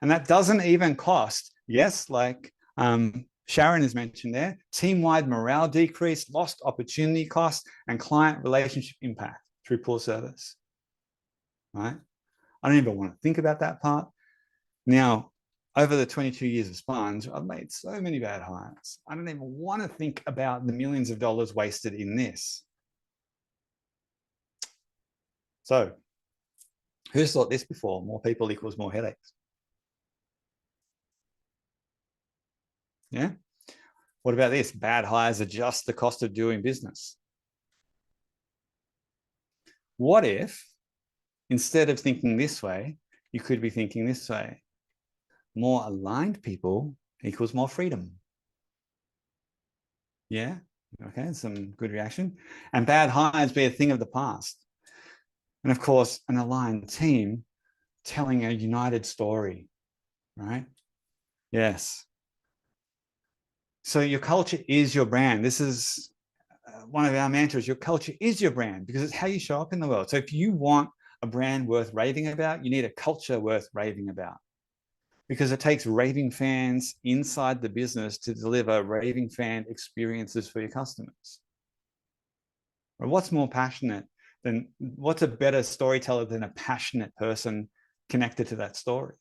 And that doesn't even cost, yes, like Sharon has mentioned there, team-wide morale decrease, lost opportunity costs, and client relationship impact through poor service, right? I don't even want to think about that part. Now, over the 22 years of Sponge, I've made so many bad hires. I don't even want to think about the millions of dollars wasted in this. So, who's thought this before? More people equals more headaches. Yeah? What about this? Bad hires are just the cost of doing business. What if, instead of thinking this way, you could be thinking this way? More aligned people equals more freedom. Yeah? Okay, some good reaction. And bad hires be a thing of the past. And of course, an aligned team telling a united story, right? Yes. So your culture is your brand. This is one of our mantras. Your culture is your brand because it's how you show up in the world. So if you want a brand worth raving about, you need a culture worth raving about, because it takes raving fans inside the business to deliver raving fan experiences for your customers. Or what's more passionate than, what's a better storyteller than a passionate person connected to that story?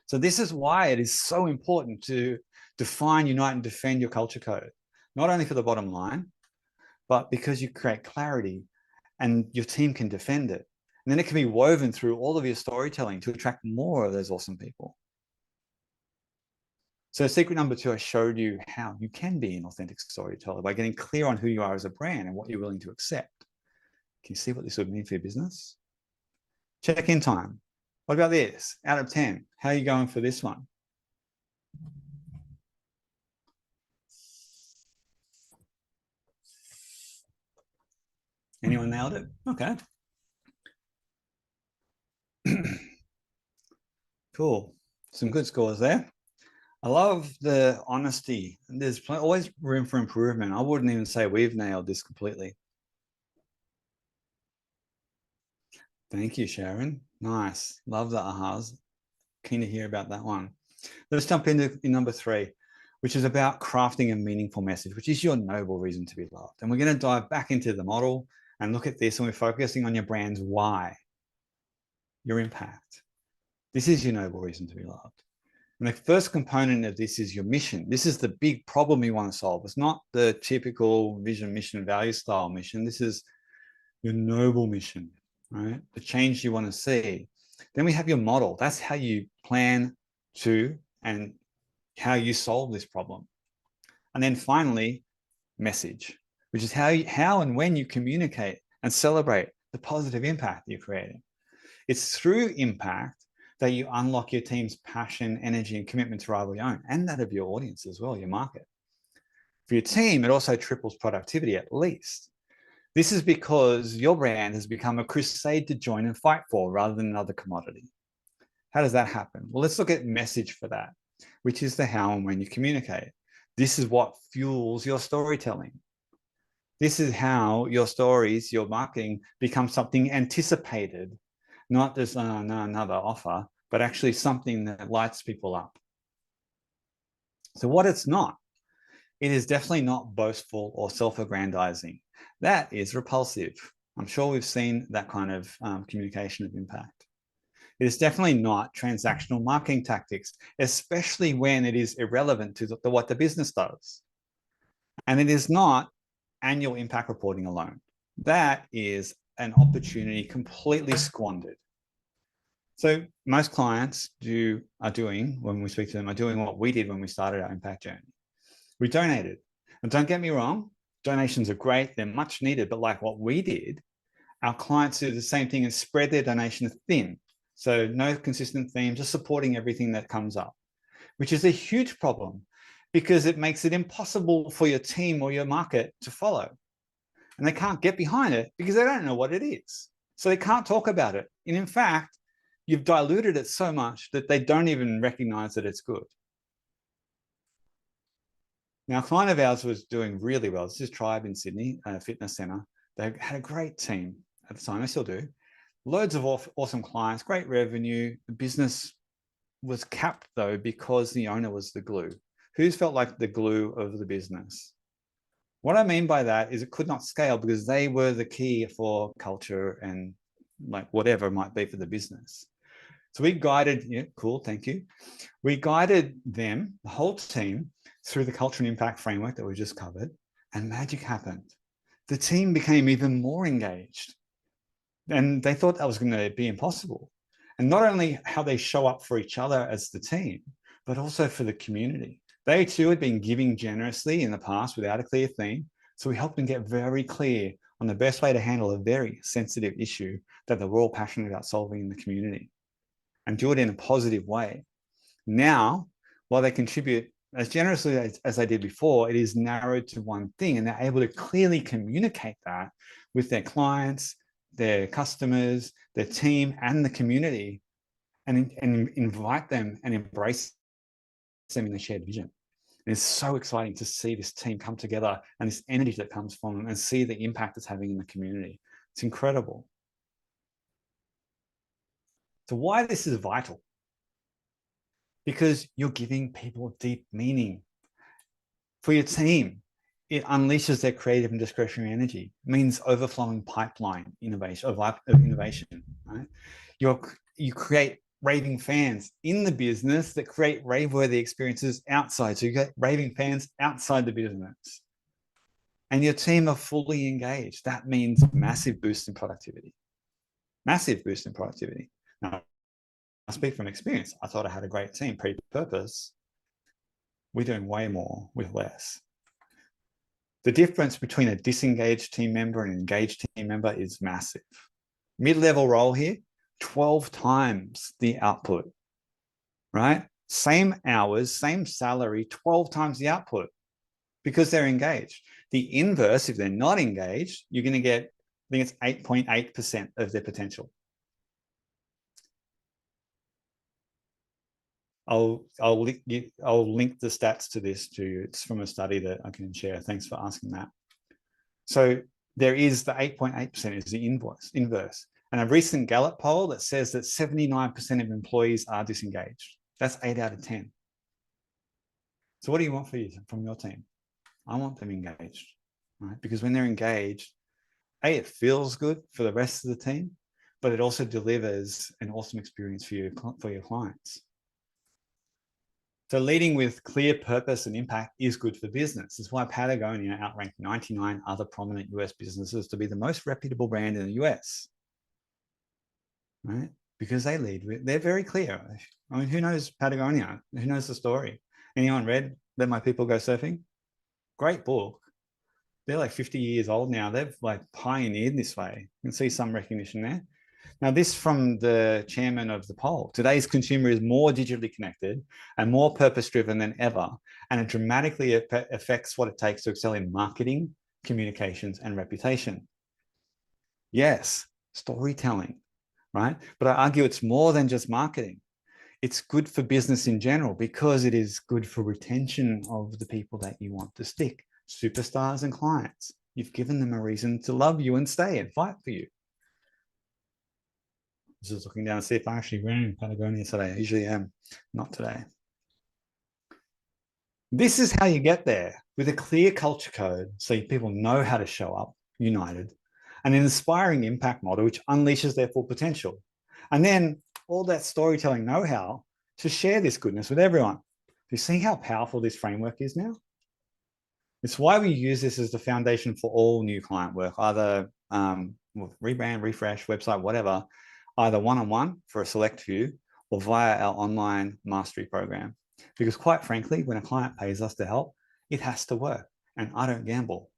So this is why it is so important to define, unite, and defend your culture code, not only for the bottom line, but because you create clarity and your team can defend it. And then it can be woven through all of your storytelling to attract more of those awesome people. So secret number 2, I showed you how you can be an authentic storyteller by getting clear on who you are as a brand and what you're willing to accept. Can you see what this would mean for your business? Check-in time. What about this? Out of 10, how are you going for this one? Anyone nailed it? Okay. Cool. Some good scores there. I love the honesty. There's always room for improvement. I wouldn't even say we've nailed this completely. Thank you, Sharon. Nice. Love the ahas. Keen to hear about that one. Let's jump into number 3, which is about crafting a meaningful message, which is your noble reason to be loved. And we're going to dive back into the model and look at this, and we're focusing on your brand's why, your impact. This is your noble reason to be loved. And the first component of this is your mission. This is the big problem you want to solve. It's not the typical vision, mission, value style mission. This is your noble mission, right? The change you want to see. Then we have your model. That's how you plan to and how you solve this problem. And then finally, message, which is how and when you communicate and celebrate the positive impact you're creating. It's through impact that you unlock your team's passion, energy, and commitment to rival your own, and that of your audience as well, your market. For your team, it also triples productivity at least. This is because your brand has become a crusade to join and fight for rather than another commodity. How does that happen? Well, let's look at message for that, which is the how and when you communicate. This is what fuels your storytelling. This is how your stories, your marketing becomes something anticipated, not just another offer, but actually something that lights people up. So what it's not, it is definitely not boastful or self-aggrandizing. That is repulsive. I'm sure we've seen that kind of communication of impact. It is definitely not transactional marketing tactics, especially when it is irrelevant to what the business does. And it is not annual impact reporting alone. That is an opportunity completely squandered. So most clients are doing, when we speak to them, are doing what we did when we started our impact journey. We donated. And don't get me wrong, donations are great, they're much needed, but like what we did, our clients do the same thing and spread their donation thin. So no consistent theme, just supporting everything that comes up, which is a huge problem because it makes it impossible for your team or your market to follow. And they can't get behind it because they don't know what it is. So they can't talk about it. And in fact, you've diluted it so much that they don't even recognize that it's good. Now, a client of ours was doing really well. This is Tribe in Sydney, a fitness center. They had a great team at the time, they still do. Loads of awesome clients, great revenue. The business was capped though because the owner was the glue. Who's felt like the glue of the business? What I mean by that is it could not scale because they were the key for culture and like whatever it might be for the business. So we guided, yeah, cool, thank you. We guided them, the whole team, through the culture and impact framework that we just covered, and magic happened. The team became even more engaged. And they thought that was going to be impossible. And not only how they show up for each other as the team, but also for the community. They too had been giving generously in the past without a clear theme. So we helped them get very clear on the best way to handle a very sensitive issue that they're all passionate about solving in the community and do it in a positive way. Now, while they contribute as generously as they did before, it is narrowed to one thing, and they're able to clearly communicate that with their clients, their customers, their team, and the community, and invite them and embrace them in the shared vision. And it's so exciting to see this team come together and this energy that comes from them and see the impact it's having in the community. It's incredible. So why this is vital? Because you're giving people deep meaning. For your team, it unleashes their creative and discretionary energy. It means overflowing pipeline innovation, of innovation, right? You create raving fans in the business that create rave-worthy experiences outside. So you get raving fans outside the business. And your team are fully engaged. That means massive boost in productivity. Massive boost in productivity. Now, I speak from experience. I thought I had a great team pre-purpose. We're doing way more with less. The difference between a disengaged team member and an engaged team member is massive. Mid-level role here, 12 times the output, right? Same hours, same salary, 12 times the output because they're engaged. The inverse, if they're not engaged, you're going to get, I think it's 8.8% of their potential. I'll link the stats to this to you. It's from a study that I can share. Thanks for asking that. So there is the 8.8% is the inverse. And a recent Gallup poll that says that 79% of employees are disengaged. That's 8 out of 10. So what do you want from your team? I want them engaged, right? Because when they're engaged, A, it feels good for the rest of the team, but it also delivers an awesome experience for your clients. So leading with clear purpose and impact is good for business. It's why Patagonia outranked 99 other prominent US businesses to be the most reputable brand in the US, right? Because they lead with, they're very clear. I mean, who knows Patagonia? Who knows the story? Anyone read Let My People Go Surfing? Great book. They're like 50 years old now. They've like pioneered this way. You can see some recognition there. Now, this from the chairman of the poll. Today's consumer is more digitally connected and more purpose-driven than ever, and it dramatically affects what it takes to excel in marketing, communications, and reputation. Yes, storytelling, right? But I argue it's more than just marketing. It's good for business in general because it is good for retention of the people that you want to stick, superstars and clients. You've given them a reason to love you and stay and fight for you. Just looking down to see if I'm actually wearing Patagonia today. I usually am, not today. This is how you get there, with a clear culture code so people know how to show up united, and an inspiring impact model which unleashes their full potential. And then all that storytelling know-how to share this goodness with everyone. Do you see how powerful this framework is now? It's why we use this as the foundation for all new client work, either rebrand, refresh, website, whatever, either one-on-one for a select few or via our online mastery program. Because quite frankly, when a client pays us to help, it has to work, and I don't gamble.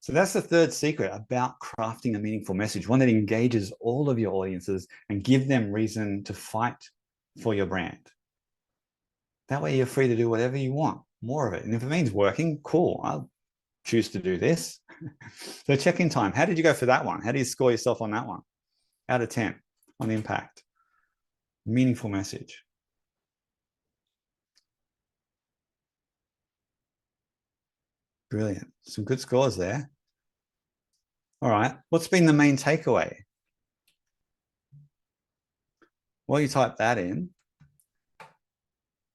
So that's the third secret about crafting a meaningful message, one that engages all of your audiences and give them reason to fight for your brand. That way you're free to do whatever you want, more of it. And if it means working, cool, I'll choose to do this. So check-in time, how did you go for that one? How do you score yourself on that one? Out of 10 on impact. Meaningful message. Brilliant. Some good scores there. All right. What's been the main takeaway? While you type that in,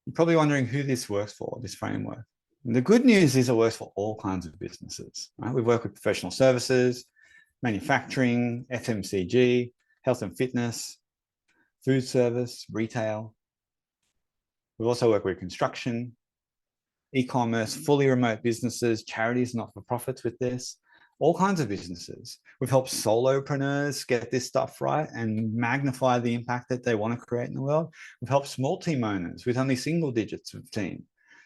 you're probably wondering who this works for, this framework. And the good news is it works for all kinds of businesses. Right? We work with professional services, manufacturing, FMCG, health and fitness, food service, retail. We also work with construction, e-commerce, fully remote businesses, charities, not-for-profits with this, all kinds of businesses. We've helped solopreneurs get this stuff right and magnify the impact that they want to create in the world. We've helped small team owners with only single digits of team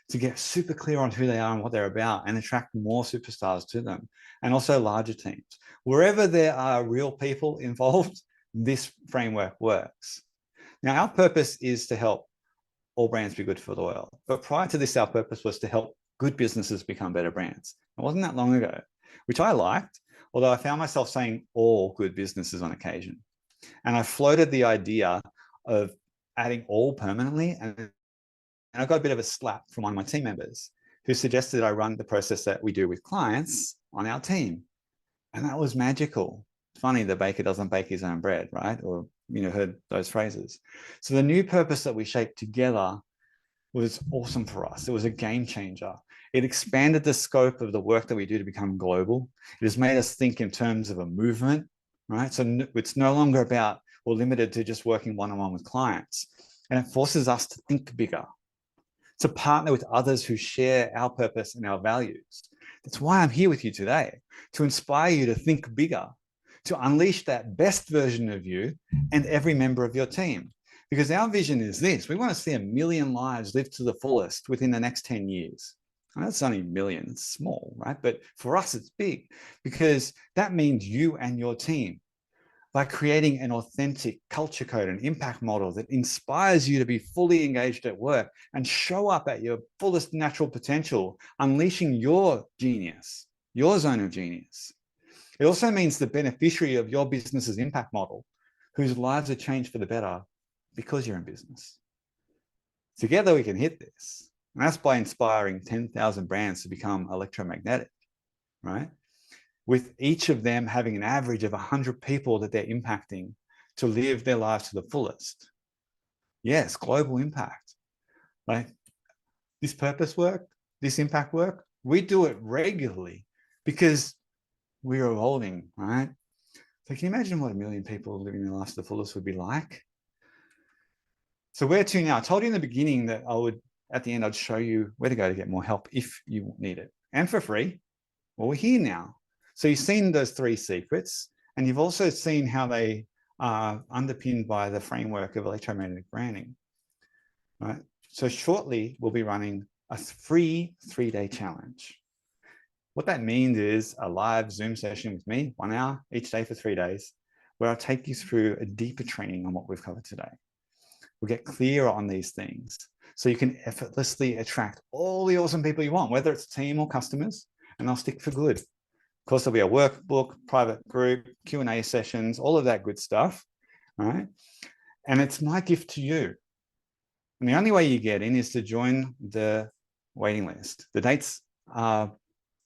to get super clear on who they are and what they're about and attract more superstars to them, and also larger teams. Wherever there are real people involved, this framework works. Now, our purpose is to help all brands be good for the world. But prior to this, our purpose was to help good businesses become better brands. It wasn't that long ago, which I liked, although I found myself saying all good businesses on occasion. And I floated the idea of adding all permanently, and I got a bit of a slap from one of my team members who suggested I run the process that we do with clients on our team. And that was magical. It's funny, the baker doesn't bake his own bread, right? Or, you know, heard those phrases. So the new purpose that we shaped together was awesome for us. It was a game changer. It expanded the scope of the work that we do to become global. It has made us think in terms of a movement, right? So it's no longer about or limited to just working one-on-one with clients. And it forces us to think bigger, to partner with others who share our purpose and our values. That's why I'm here with you today, to inspire you to think bigger, to unleash that best version of you and every member of your team. Because our vision is this: we want to see 1 million lives lived to the fullest within the next 10 years. And that's only a million, it's small, right? But for us, it's big, because that means you and your team, by creating an authentic culture code and impact model that inspires you to be fully engaged at work and show up at your fullest natural potential, unleashing your genius, your zone of genius. It also means the beneficiary of your business's impact model, whose lives are changed for the better because you're in business. Together we can hit this. And that's by inspiring 10,000 brands to become electromagnetic, right? With each of them having an average of 100 people that they're impacting to live their lives to the fullest. Yes, global impact. Like this purpose work, this impact work, we do it regularly because we're evolving, right? So can you imagine what 1 million people living their lives to the fullest would be like? So where to now? I told you in the beginning that at the end, I'd show you where to go to get more help if you need it, and for free. Well, we're here now. So you've seen those 3 secrets, and you've also seen how they are underpinned by the framework of electromagnetic branding, right? So shortly, we'll be running a free 3-day challenge. What that means is a live Zoom session with me, 1 hour each day for 3 days, where I'll take you through a deeper training on what we've covered today. We'll get clearer on these things so you can effortlessly attract all the awesome people you want, whether it's team or customers, and they'll stick for good. Of course, there'll be a workbook, private group, Q&A sessions, all of that good stuff, right? And it's my gift to you. And the only way you get in is to join the waiting list. The dates are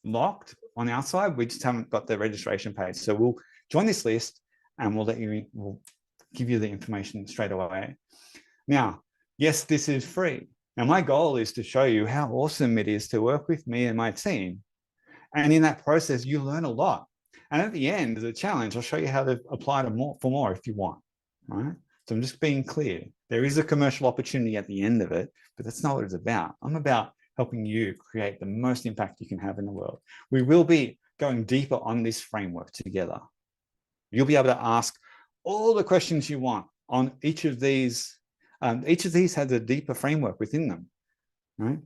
locked on our side. We just haven't got the registration page. So we'll join this list and we'll give you the information straight away. Now, yes, this is free. Now, my goal is to show you how awesome it is to work with me and my team. And in that process, you learn a lot. And at the end of the challenge, I'll show you how to apply for more if you want, right? So I'm just being clear. There is a commercial opportunity at the end of it, but that's not what it's about. I'm about helping you create the most impact you can have in the world. We will be going deeper on this framework together. You'll be able to ask all the questions you want on each of these. Each of these has a deeper framework within them, right?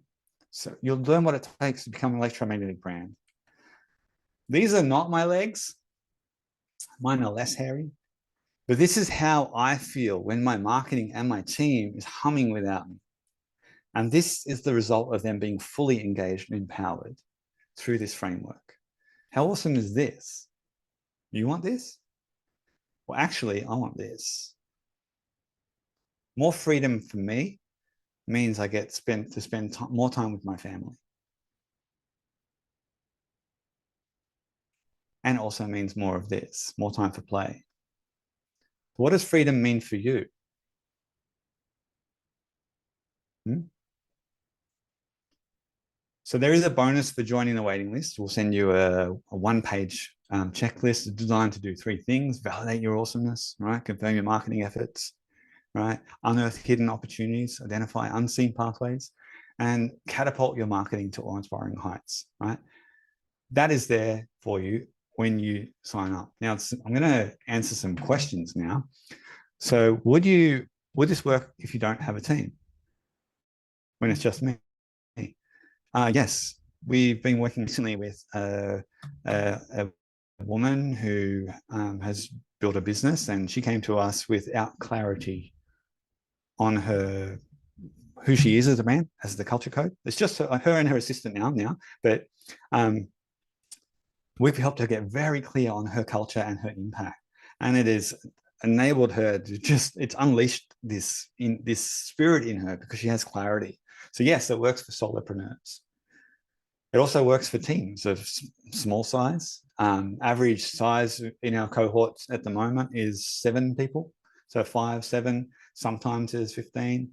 So you'll learn what it takes to become an electromagnetic brand. These are not my legs. Mine are less hairy. But this is how I feel when my marketing and my team is humming without me. And this is the result of them being fully engaged and empowered through this framework. How awesome is this? You want this? Well, actually, I want this. More freedom for me means I get to spend more time with my family. And also means more of this, more time for play. What does freedom mean for you? So there is a bonus for joining the waiting list. We'll send you a 1-page checklist designed to do 3 things: validate your awesomeness, right? Confirm your marketing efforts, right? Unearth hidden opportunities, identify unseen pathways, and catapult your marketing to awe-inspiring heights, right? That is there for you when you sign up. Now, I'm going to answer some questions now. So would this work if you don't have a team? When it's just me? Yes, we've been working recently with a woman who has built a business, and she came to us without clarity on who she is as a brand, as the culture code. It's just her and her assistant now, but we've helped her get very clear on her culture and her impact. And it has enabled her to it's unleashed this spirit in her because she has clarity. So yes, it works for solopreneurs. It also works for teams of small size. Average size in our cohorts at the moment is 7 people. So 5, 7, sometimes there's 15,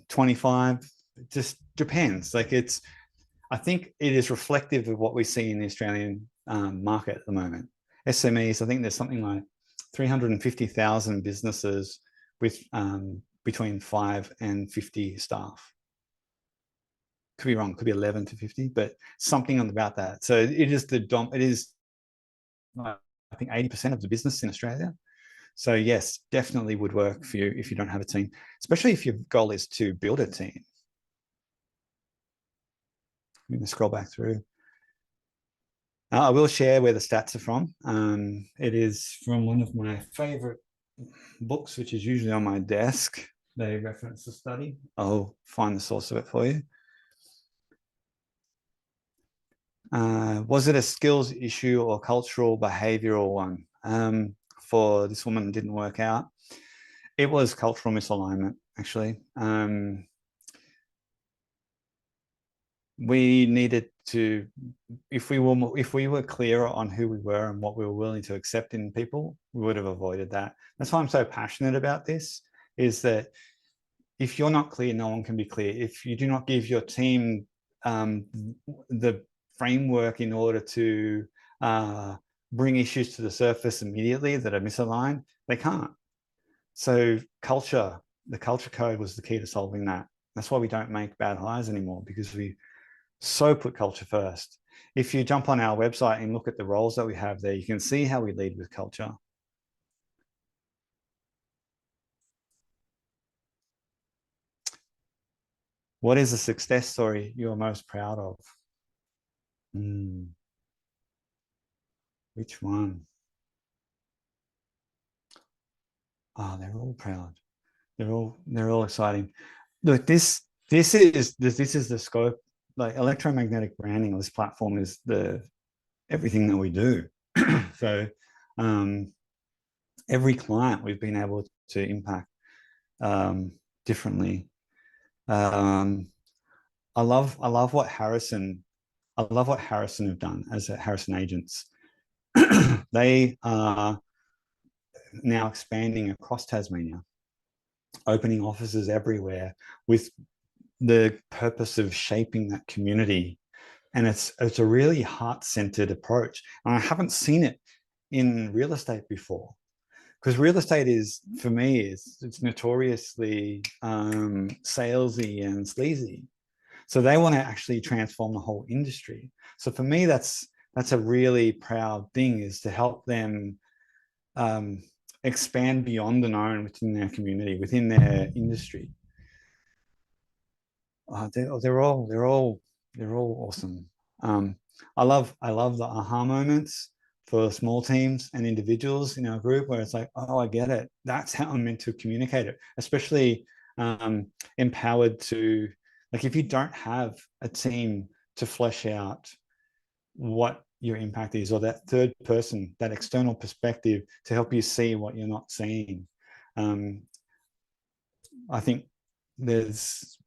25. It just depends. I think it is reflective of what we see in the Australian market at the moment. SMEs, I think there's something like 350,000 businesses with between 5 and 50 staff. Could be wrong, could be 11 to 50, but something about that. So it is I think 80% of the business in Australia. So yes, definitely would work for you if you don't have a team, especially if your goal is to build a team. I'm going to scroll back through. I will share where the stats are from. It is from one of my favorite books, which is usually on my desk. They reference the study. I'll find the source of it for you. Was it a skills issue or cultural behavioral one? For this woman, it didn't work out. It was cultural misalignment, actually. We needed to, if we were clearer on who we were and what we were willing to accept in people, we would have avoided that. That's why I'm so passionate about this, is that if you're not clear, no one can be clear. If you do not give your team the framework in order to bring issues to the surface immediately that are misaligned, they can't. So the culture code was the key to solving that. That's why we don't make bad hires anymore, because we so put culture first. If you jump on our website and look at the roles that we have there, you can see how we lead with culture. What is a success story you're most proud of? Which one? Oh, they're all proud. They're all exciting. Look, this is the scope. Like electromagnetic branding, this platform is the everything that we do. So every client we've been able to impact differently. I love what Harrison have done as Harrison agents. They are now expanding across Tasmania, opening offices everywhere with the purpose of shaping that community. And it's a really heart-centered approach. And I haven't seen it in real estate before, because real estate is, for me, it's notoriously salesy and sleazy. So they want to actually transform the whole industry. So for me, that's a really proud thing, is to help them expand beyond the known within their community, within their industry. They're all awesome. I love the aha moments for small teams and individuals in our group, where it's like, oh, I get it. That's how I'm meant to communicate it. Especially empowered to, like, if you don't have a team to flesh out what your impact is, or that third person, that external perspective to help you see what you're not seeing. I think there's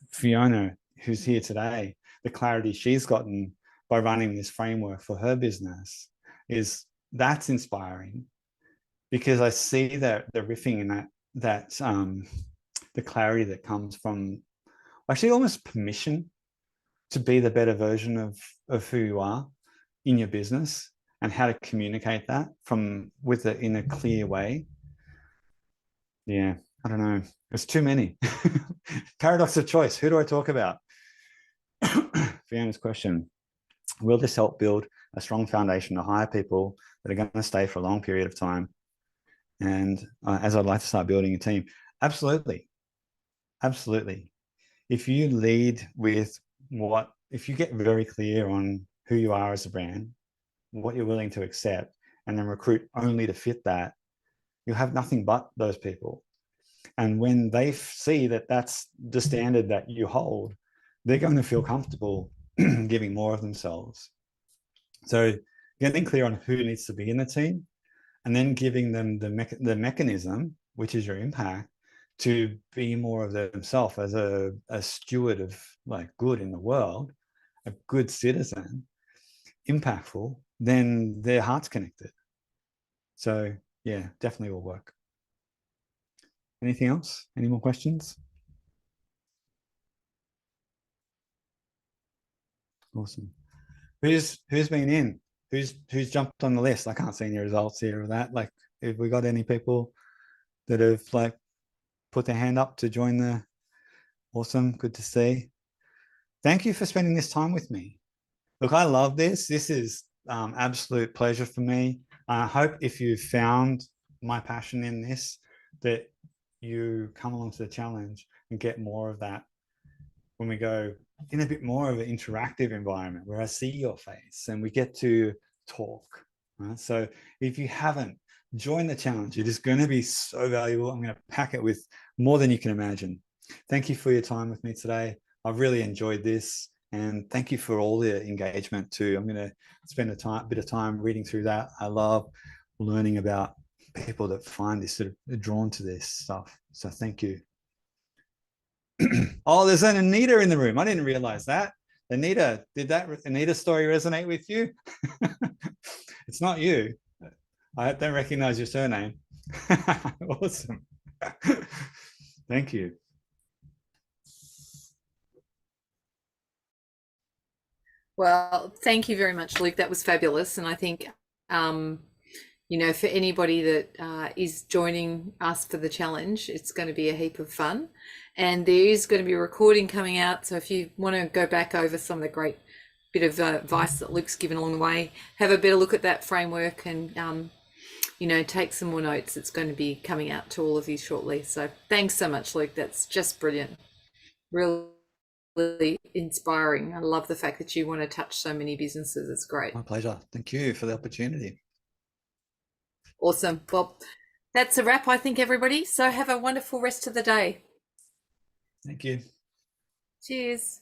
Fiona, who's here today, the clarity she's gotten by running this framework for her business that's inspiring, because I see that the riffing and that the clarity that comes from actually almost permission to be the better version of who you are in your business, and how to communicate that in a clear way. Yeah, I don't know. There's too many. Paradox of choice. Who do I talk about? Fiona's question. Will this help build a strong foundation to hire people that are going to stay for a long period of time? And as I'd like to start building a team, absolutely. Absolutely. If you lead with if you get very clear on who you are as a brand, what you're willing to accept, and then recruit only to fit that, you'll have nothing but those people. And when they see that that's the standard that you hold, they're going to feel comfortable giving more of themselves. So getting clear on who needs to be in the team, and then giving them the mechanism, which is your impact, to be more of themselves as a steward of like good in the world, a good citizen, impactful, then their heart's connected. So yeah, definitely will work. Anything else? Any more questions? Awesome. Who's been in? Who's jumped on the list? I can't see any results here of that. Like, have we got any people that have like put their hand up to join the? Awesome, good to see. Thank you for spending this time with me. Look, I love this. This is absolute pleasure for me. I hope if you found my passion in this, that you come along to the challenge and get more of that when we go in a bit more of an interactive environment where I see your face and we get to talk. Right? So if you haven't, join the challenge. It is going to be so valuable. I'm going to pack it with more than you can imagine. Thank you for your time with me today. I've really enjoyed this. And thank you for all the engagement too. I'm going to spend a bit of time reading through that. I love learning about people that find this, sort of drawn to this stuff. So thank you. Oh, there's an Anita in the room. I didn't realize that. Anita, did that Anita story resonate with you? It's not you. I don't recognize your surname. Awesome. Thank you. Well, thank you very much, Luke. That was fabulous. And I think, for anybody that is joining us for the challenge, it's going to be a heap of fun. And there is going to be a recording coming out. So if you want to go back over some of the great bit of advice that Luke's given along the way, have a better look at that framework and, take some more notes. It's going to be coming out to all of you shortly. So thanks so much, Luke. That's just brilliant. Really inspiring. I love the fact that you want to touch so many businesses. It's great. My pleasure. Thank you for the opportunity. Awesome. Well, that's a wrap, I think, everybody. So have a wonderful rest of the day. Thank you. Cheers.